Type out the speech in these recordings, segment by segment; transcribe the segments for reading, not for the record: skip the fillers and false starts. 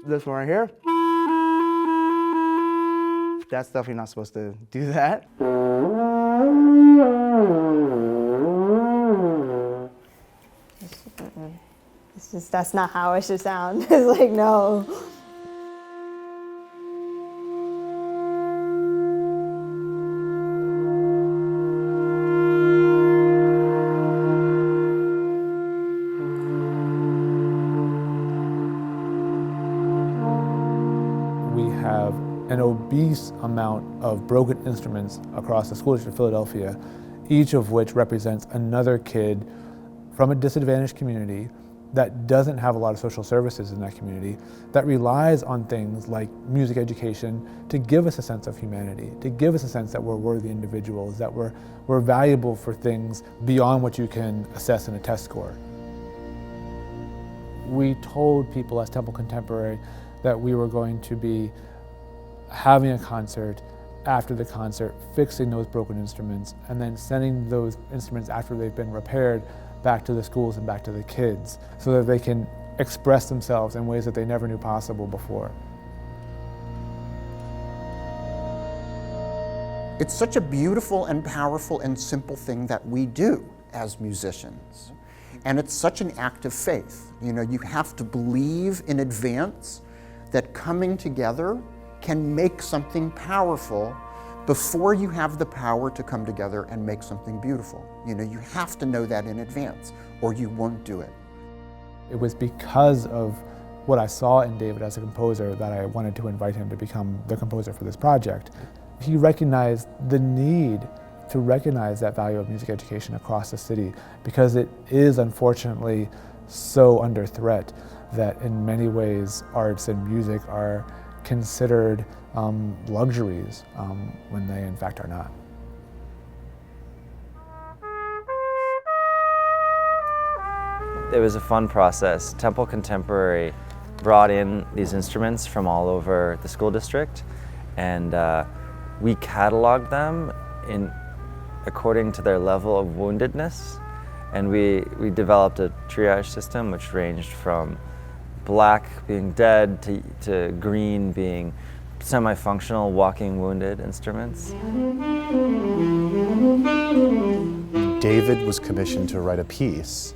This one right here. That's definitely not supposed to do that. That's not how it should sound. It's like, no. We have an obese amount of broken instruments across the school district of Philadelphia, each of which represents another kid from a disadvantaged community that doesn't have a lot of social services in that community, that relies on things like music education to give us a sense of humanity, to give us a sense that we're worthy individuals, that we're valuable for things beyond what you can assess in a test score. We told people as Temple Contemporary that we were going to be having a concert, after the concert, fixing those broken instruments, and then sending those instruments after they've been repaired back to the schools and back to the kids so that they can express themselves in ways that they never knew possible before. It's such a beautiful and powerful and simple thing that we do as musicians. And it's such an act of faith. You know, you have to believe in advance that coming together can make something powerful before you have the power to come together and make something beautiful. You know, you have to know that in advance or you won't do it. It was because of what I saw in David as a composer that I wanted to invite him to become the composer for this project. He recognized the need to recognize that value of music education across the city because it is unfortunately so under threat that in many ways arts and music are considered luxuries when they in fact are not. It was a fun process. Temple Contemporary brought in these instruments from all over the school district, and we cataloged them according to their level of woundedness, and we developed a triage system which ranged from black being dead to green being semi-functional, walking wounded instruments. David was commissioned to write a piece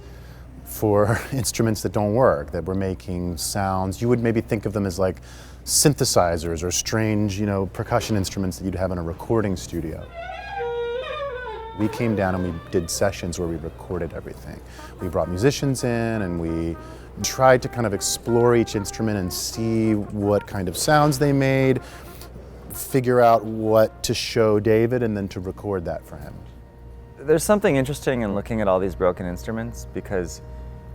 for instruments that don't work, that were making sounds. You would maybe think of them as like synthesizers or strange, you know, percussion instruments that you'd have in a recording studio. We came down and we did sessions where we recorded everything. We brought musicians in and we tried to kind of explore each instrument and see what kind of sounds they made, figure out what to show David, and then to record that for him. There's something interesting in looking at all these broken instruments because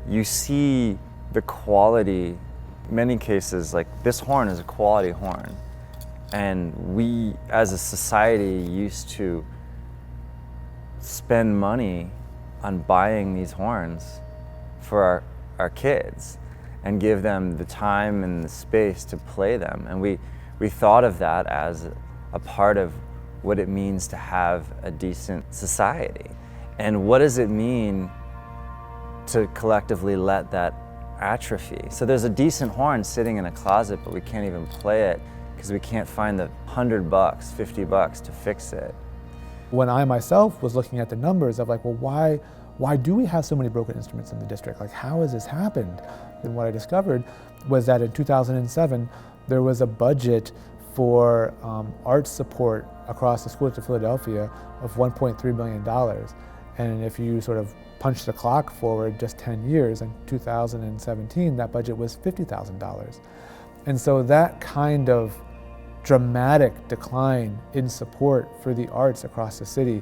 you see the quality. In many cases, like this horn is a quality horn, and we as a society used to spend money on buying these horns for our kids and give them the time and the space to play them. And we thought of that as a part of what it means to have a decent society. And what does it mean to collectively let that atrophy? So there's a decent horn sitting in a closet, but we can't even play it because we can't find the $100, $50 to fix it. When I myself was looking at the numbers of like, well, why do we have so many broken instruments in the district? Like, how has this happened? And what I discovered was that in 2007, there was a budget for arts support across the school district of Philadelphia of $1.3 million. And if you sort of punch the clock forward just 10 years, in 2017, that budget was $50,000. And so that kind of dramatic decline in support for the arts across the city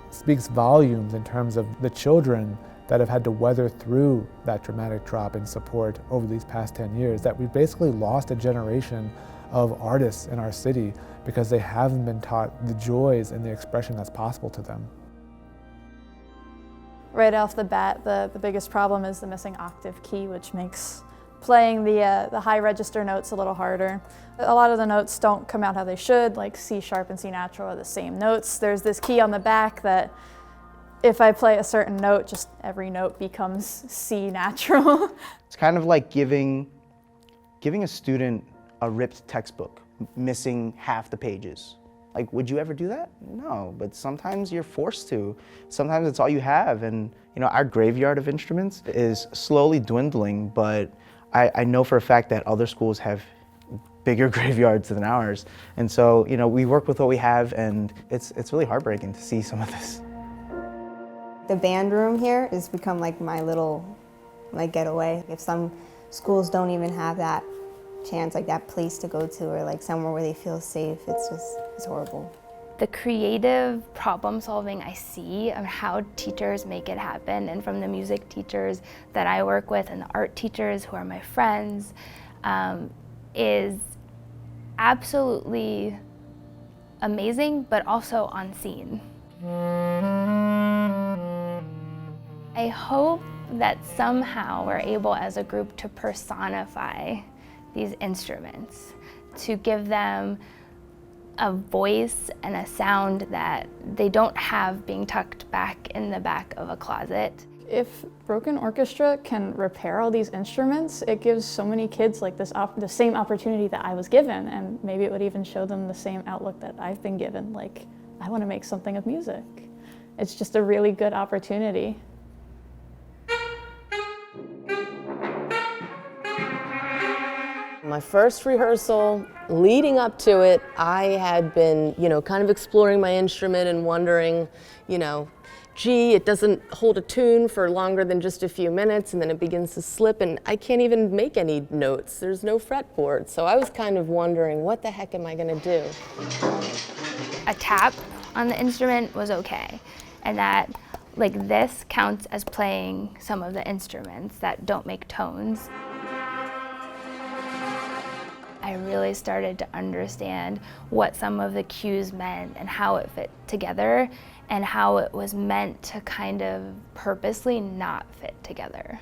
speaks volumes in terms of the children that have had to weather through that dramatic drop in support over these past 10 years, that we've basically lost a generation of artists in our city because they haven't been taught the joys and the expression that's possible to them. Right off the bat, the biggest problem is the missing octave key, which makes playing the high register notes a little harder. A lot of the notes don't come out how they should, like C sharp and C natural are the same notes. There's this key on the back that if I play a certain note, just every note becomes C natural. It's kind of like giving a student a ripped textbook, missing half the pages. Like, would you ever do that? No, but sometimes you're forced to. Sometimes it's all you have, and you know, our graveyard of instruments is slowly dwindling, but I know for a fact that other schools have bigger graveyards than ours. And so, you know, we work with what we have, and it's really heartbreaking to see some of this. The band room here has become like my little getaway. If some schools don't even have that chance, like that place to go to, or like somewhere where they feel safe, it's horrible. The creative problem solving I see of how teachers make it happen, and from the music teachers that I work with and the art teachers who are my friends, is absolutely amazing, but also unseen. I hope that somehow we're able as a group to personify these instruments, to give them a voice and a sound that they don't have being tucked back in the back of a closet. If Broken Orchestra can repair all these instruments, it gives so many kids like the same opportunity that I was given, and maybe it would even show them the same outlook that I've been given, like, I want to make something of music. It's just a really good opportunity. My first rehearsal, leading up to it, I had been, kind of exploring my instrument and wondering, gee, it doesn't hold a tune for longer than just a few minutes, and then it begins to slip, and I can't even make any notes. There's no fretboard. So I was kind of wondering, what the heck am I going to do? A tap on the instrument was okay, and that like this counts as playing some of the instruments that don't make tones. I really started to understand what some of the cues meant and how it fit together, and how it was meant to kind of purposely not fit together.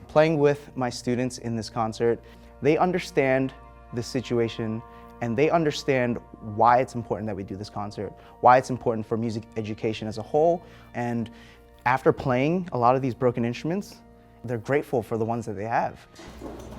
Playing with my students in this concert, they understand the situation, and they understand why it's important that we do this concert, why it's important for music education as a whole. And after playing a lot of these broken instruments, they're grateful for the ones that they have.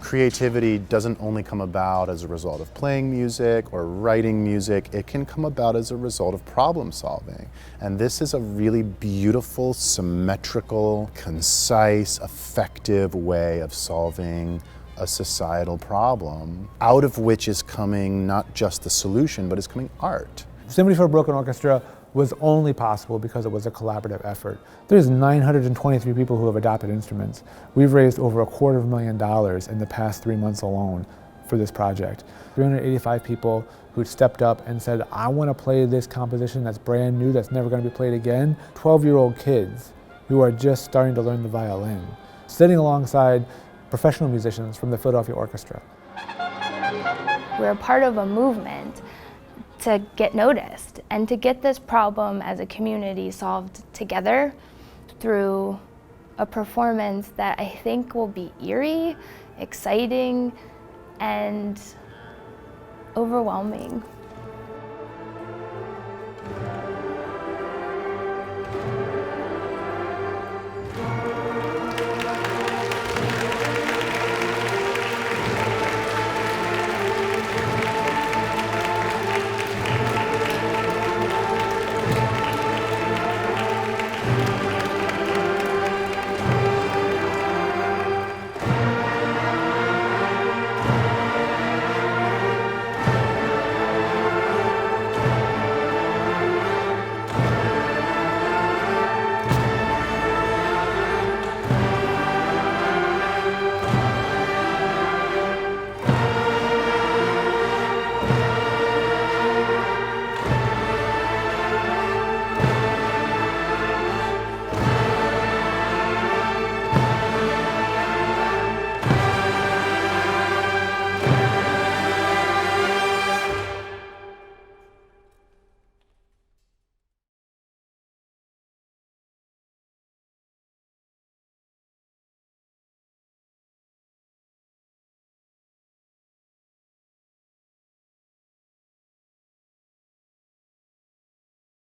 Creativity doesn't only come about as a result of playing music or writing music, it can come about as a result of problem solving. And this is a really beautiful, symmetrical, concise, effective way of solving a societal problem, out of which is coming not just the solution, but is coming art. Symphony for a Broken Orchestra was only possible because it was a collaborative effort. There's 923 people who have adopted instruments. We've raised over $250,000 in the past 3 months alone for this project. 385 people who stepped up and said, I want to play this composition that's brand new, that's never going to be played again. 12-year-old kids who are just starting to learn the violin, sitting alongside professional musicians from the Philadelphia Orchestra. We're part of a movement to get noticed and to get this problem as a community solved together through a performance that I think will be eerie, exciting, and overwhelming.